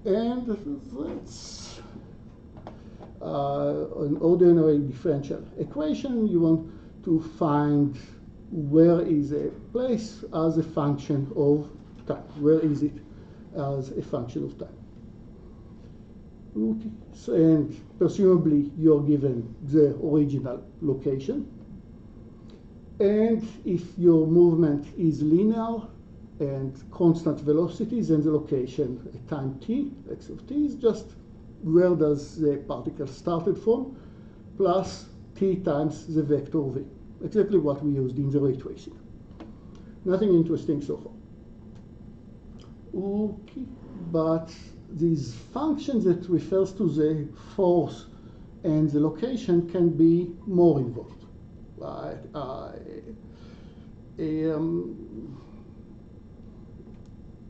And that's an ordinary differential equation. You want to find where is a place as a function of time. Where is it as a function of time? Okay. So, and presumably you're given the original location. And if your movement is linear and constant velocity, then the location at time t, x of t, is just where does the particle started from, plus t times the vector v. Exactly what we used in the ray tracing. Nothing interesting so far. Okay, but these functions that refers to the force and the location can be more involved.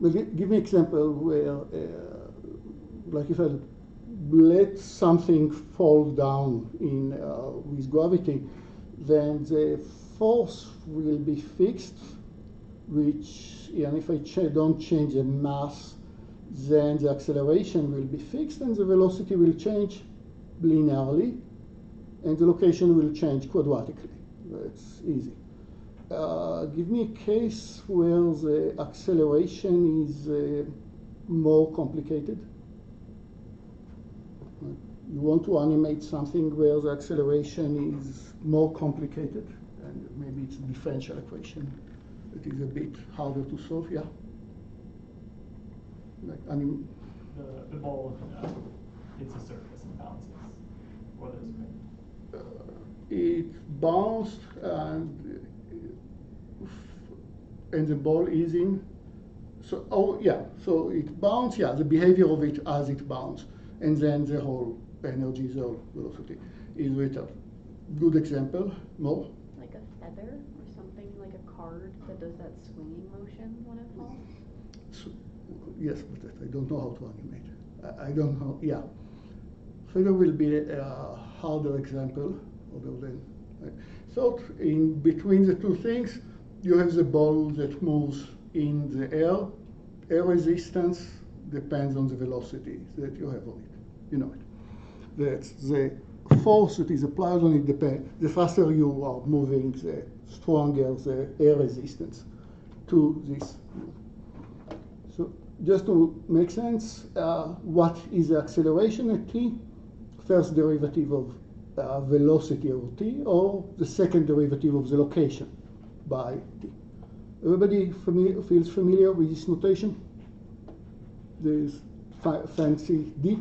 Like give me an example where, like if I let something fall down in with gravity, then the force will be fixed, which, and if I don't change the mass, then the acceleration will be fixed and the velocity will change linearly and the location will change quadratically. That's easy. Give me a case where the acceleration is more complicated. You want to animate something where the acceleration is more complicated, and maybe it's a differential equation that is a bit harder to solve. Yeah. Like the ball hits a surface and bounces, or there's it bounced and the ball is in. So so it bounced. Yeah, the behavior of it as it bounced, and then the whole energy, the whole velocity is returned. Good example. More. Like a feather or something, like a card that does that swinging motion when it falls? So, yes, but I don't know how to animate. I don't know. Yeah, feather will be a harder example, other than. So in between the two things, you have the ball that moves in the air. Air resistance depends on the velocity that you have on it. You know it. That's the force that is applied on it depends. The faster you are moving, the stronger the air resistance to this. So just to make sense, what is the acceleration at t? First derivative of velocity over t, or the second derivative of the location by t. Everybody feels familiar with this notation? This fancy d?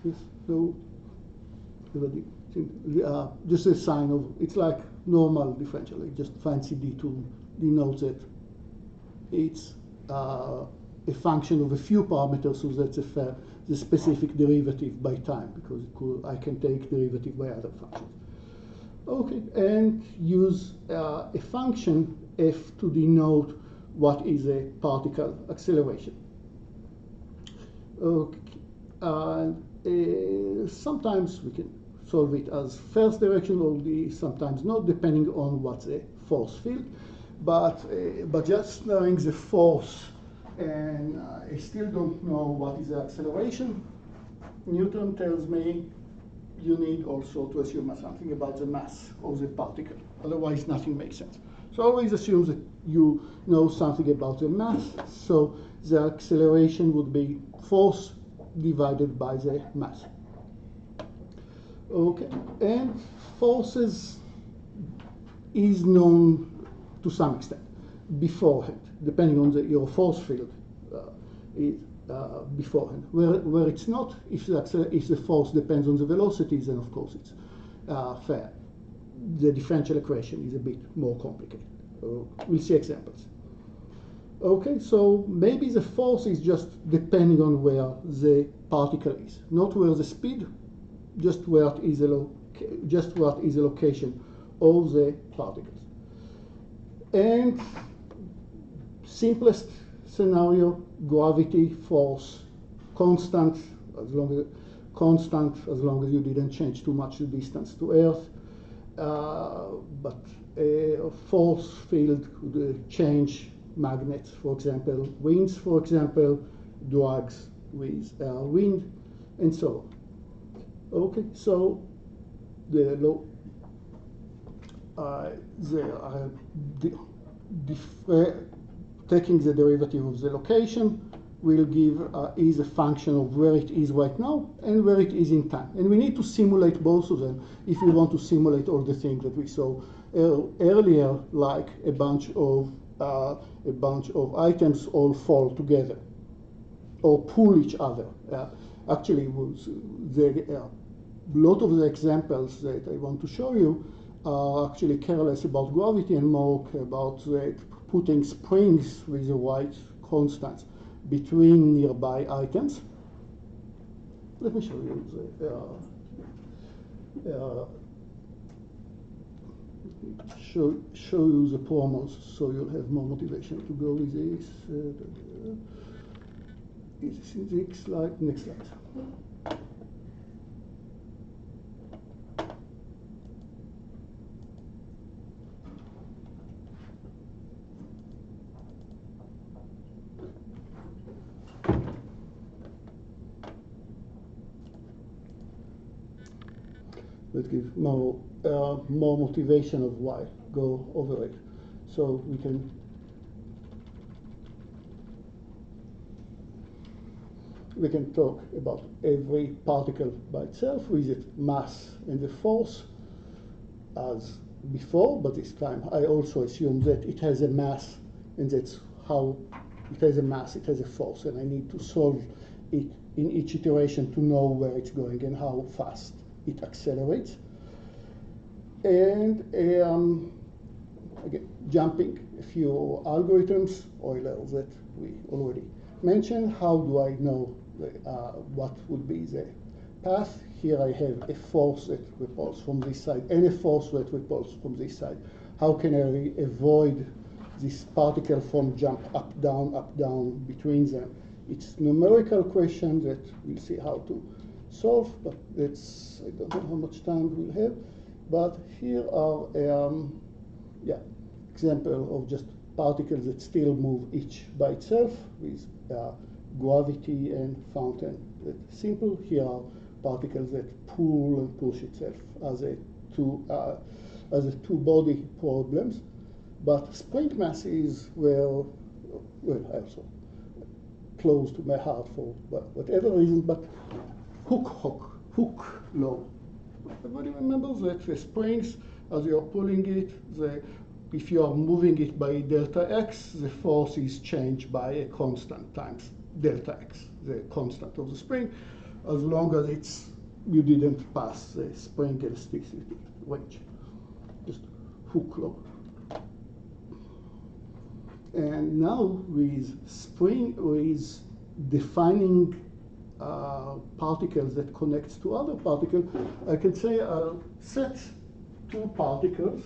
Yes, no? Everybody? Just a sign of, it's like normal differential, like just fancy d to denote that it's a function of a few parameters, so that's the specific derivative by time, because I can take derivative by other functions. Okay, and use a function f to denote what is a particle acceleration. Okay, sometimes we can solve it as first direction, or sometimes not, depending on what's a force field. But just knowing the force, and I still don't know what is the acceleration, Newton tells me you need also to assume something about the mass of the particle. Otherwise, nothing makes sense. So always assume that you know something about the mass. So the acceleration would be force divided by the mass. Okay, and forces is known to some extent beforehand, depending on your force field beforehand. Where it's not, if the force depends on the velocity, then of course it's fair. The differential equation is a bit more complicated. We'll see examples. Okay, so maybe the force is just depending on where the particle is, not where the speed, just what is the location of the particles. And simplest scenario, gravity, force, constant as long as you didn't change too much the distance to Earth. But a force field could change magnets, for example, winds, for example, drugs with wind, and so on. Okay, so taking the derivative of the location, will give is a function of where it is right now and where it is in time. And we need to simulate both of them if we want to simulate all the things that we saw earlier, like a bunch of items all fall together or pull each other. Actually, a lot of the examples that I want to show you are actually careless about gravity and more about putting springs with the right constants between nearby items. Let me show you show you the promos so you'll have more motivation to go with this. Is this in the next slide? Next slide. Let's give more motivation of why. Go over it. So we can talk about every particle by itself with its mass and the force as before, but this time I also assume that it has a mass, and that's how it has a mass, it has a force, and I need to solve it in each iteration to know where it's going and how fast it accelerates. And again, jumping a few algorithms, Euler that we already mentioned. How do I know what would be the path? Here I have a force that repulses from this side and a force that repulses from this side. How can I avoid this particle from jump up, down between them? It's numerical question that we'll see how to solve, but that's, I don't know how much time we'll have. But here are example of just particles that still move each by itself with gravity and fountain. That's simple. Here are particles that pull and push itself as a two-body problems. But spring mass is well, also close to my heart for whatever reason. But Hooke law. Everybody remembers that the springs, as you are pulling it, if you are moving it by delta x, the force is changed by a constant times delta x, the constant of the spring, as long as you didn't pass the spring elasticity range. Just Hooke law. And now with defining particles that connects to other particles, I can say I'll set two particles,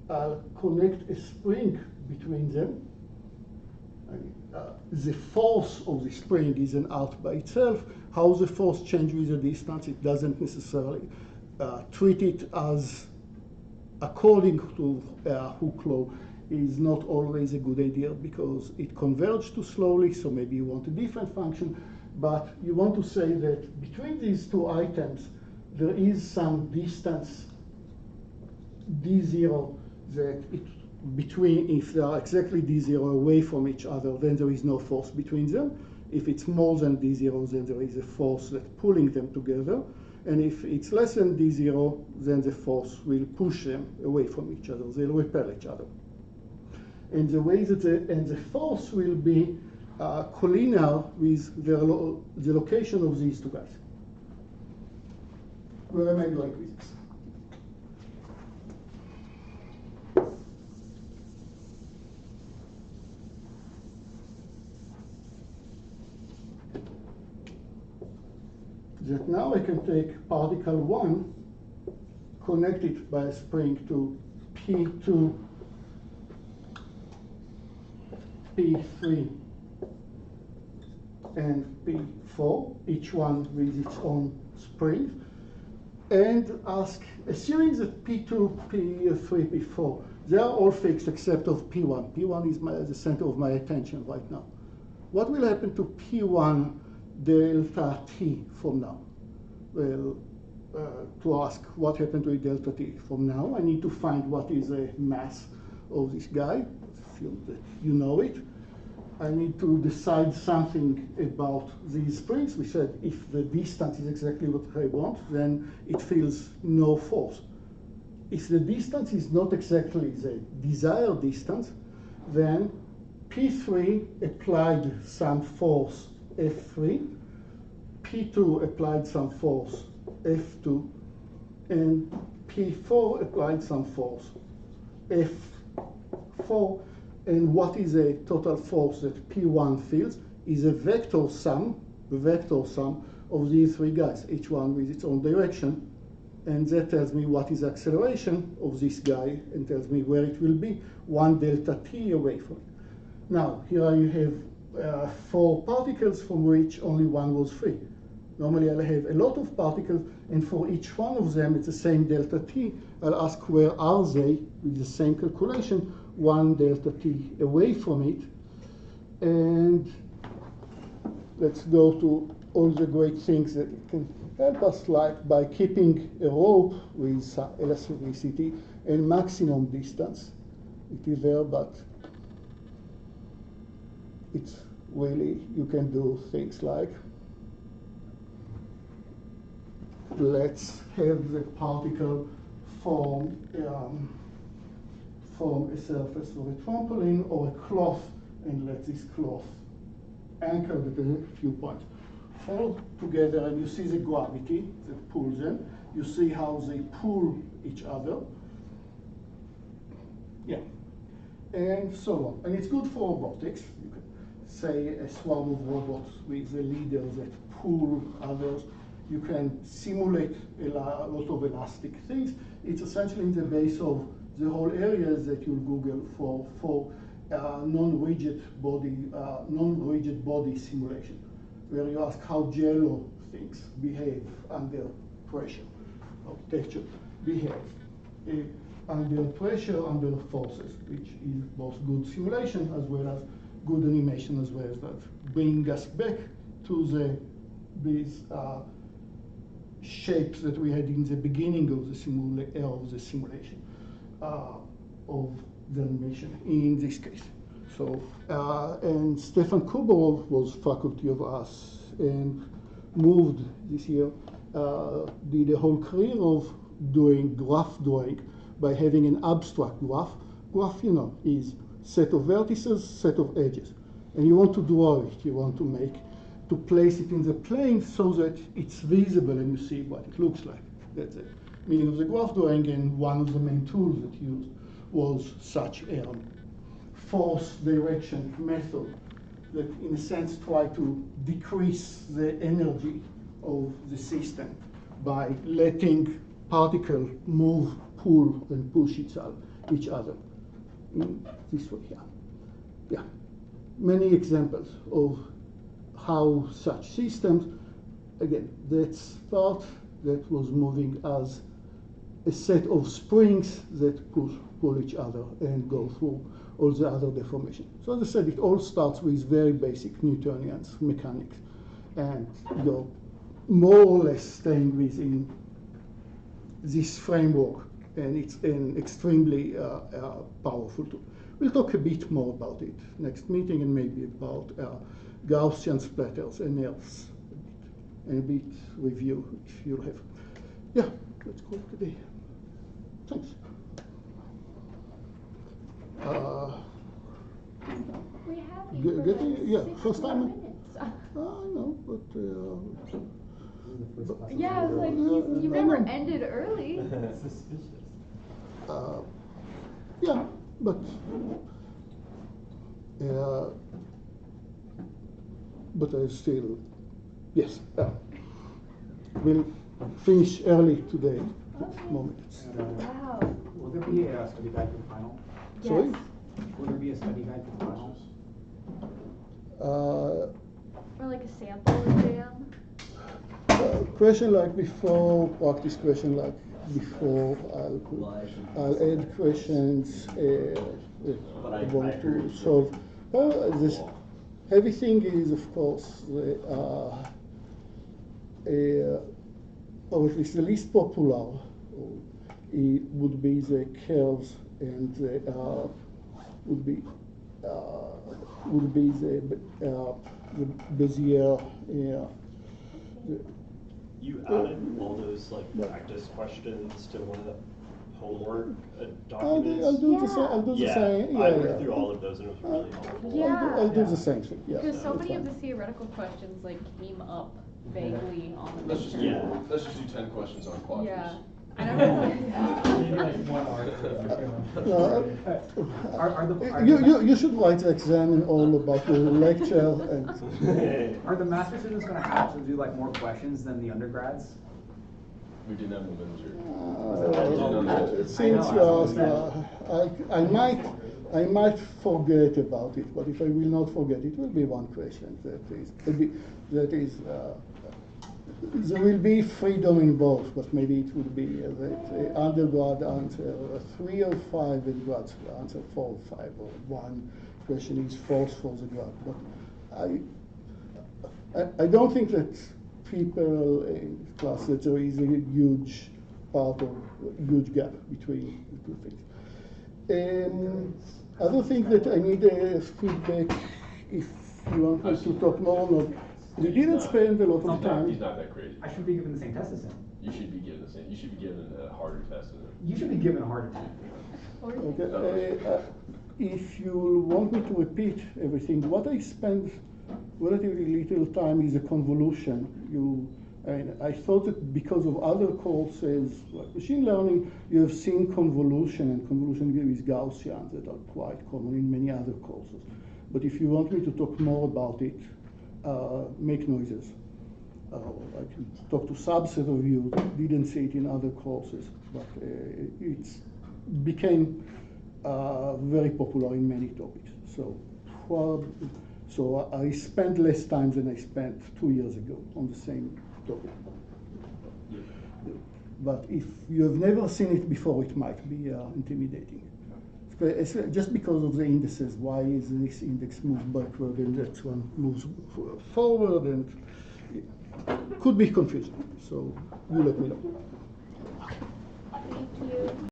I'll connect a spring between them. The force of the spring is an out by itself. How the force changes with the distance, it doesn't necessarily treat it as according to Hooke law is not always a good idea because it converges too slowly, so maybe you want a different function, but you want to say that between these two items there is some distance d0 that if they are exactly d0 away from each other, then there is no force between them. If it's more than d0, then there is a force that's pulling them together. And if it's less than d0, then the force will push them away from each other. They'll repel each other. And the way that the force will be collinear with the location of these two guys. Where am I going with this? That now I can take particle 1, connect it by a spring to P2, P3, and P4, each one with its own spring, and ask, assuming that P2, P3, P4, they are all fixed except of P1. P1 is the center of my attention right now. What will happen to P1 delta t from now? Well, to ask what happened to delta t from now, I need to find what is the mass of this guy. Assume that you know it. I need to decide something about these springs. We said if the distance is exactly what I want, then it feels no force. If the distance is not exactly the desired distance, then P3 applied some force F3, P2 applied some force F2, and P4 applied some force F4. And what is a total force that P1 feels is a vector sum of these three guys, each one with its own direction. And that tells me what is acceleration of this guy and tells me where it will be 1 delta t away from it. Now, here you have 4 particles from which only one was free. Normally I'll have a lot of particles, and for each one of them it's the same delta t. I'll ask where are they with the same calculation, 1 delta t away from it. And let's go to all the great things that it can help us, like by keeping a rope with elasticity and maximum distance. It is there, but it's really, you can do things like, let's have the particle form a surface of a trampoline or a cloth, and let this cloth anchored at a few points fall together, and you see the gravity that pulls them. You see how they pull each other. Yeah, and so on. And it's good for robotics. You can say a swarm of robots with the leaders that pull others. You can simulate a lot of elastic things. It's essentially in the base of the whole areas that you'll Google for non-rigid body simulation, where you ask how jello things behave under pressure, or texture behave under pressure, under forces, which is both good simulation as well as good animation, as well as that. Bring us back to these shapes that we had in the beginning of the simulation of the animation in this case. So, and Stefan Kuborov was faculty of us and moved this year, did a whole career of doing graph drawing by having an abstract graph. Graph, you know, is set of vertices, set of edges. And you want to draw it, you want to place it in the plane so that it's visible and you see what it looks like. That's the meaning of the graph drawing, and one of the main tools that used was such a force direction method that in a sense try to decrease the energy of the system by letting particles move, pull, and push each other in this way here. Yeah, many examples of how such systems, again, that's part that was moving as a set of springs that pull each other and go through all the other deformation. So as I said, it all starts with very basic Newtonian mechanics, and you're more or less staying within this framework, and it's an extremely powerful tool. We'll talk a bit more about it next meeting, and maybe about Gaussian splatters and else and a bit review if you have. Yeah, let's call it today. Thanks. We have you for like 6 more minutes. I know, but Yeah, I was like, you never ended early. Suspicious. yeah, but I still, yes, we'll finish early today. Okay. Moments. Wow. Will there be a study guide for the final? Sorry? Yes. Will there be a study guide for the finals? Or like a sample exam. Question like before, practice question like before. I'll add questions I want to solve. This heavy thing is, of course, or at least the least popular, it would be the curves, and would be would be the Bezier. You added all those like practice questions to one of the homework documents. I'll do the same. I'll do the Yeah, same. I went through all of those and it was really helpful. Yeah. I'll do the same thing. Yeah. Because so that's many of fine. the theoretical questions like came up vaguely on the Let's just do, midterm. let's just do 10 questions on quadrants. Yeah. I never. Maybe like 1 hour. You should write the exam and all about the lecture and. Are the master students gonna have to do like more questions than the undergrads? We didn't have them in Since you asked, I might forget about it, but if I will not forget, it will be one question. There will be freedom in both, but maybe it would be that undergrad answer 3 or 5 and grad answer 4 or 5, or one question is false for the grad. But I don't think that people in class that there is a huge gap between the two things. Other thing that I need feedback if you want me to talk more on. We didn't spend a lot of time. He's not that crazy. I should be given the same test as him. You should be given the same. You should be given a harder test than him. You should be given a harder test. Okay. If you want me to repeat everything, what I spend relatively little time is a convolution. I thought that because of other courses like machine learning, you have seen convolution, and convolution is Gaussian that are quite common in many other courses. But if you want me to talk more about it, make noises. I can talk to subset of you that didn't see it in other courses, but it became very popular in many topics. So I spent less time than I spent 2 years ago on the same topic. But if you have never seen it before, it might be intimidating. Just because of the indices, why is this index move backward and that one moves forward, and it could be confusing. So you let me know. Thank you.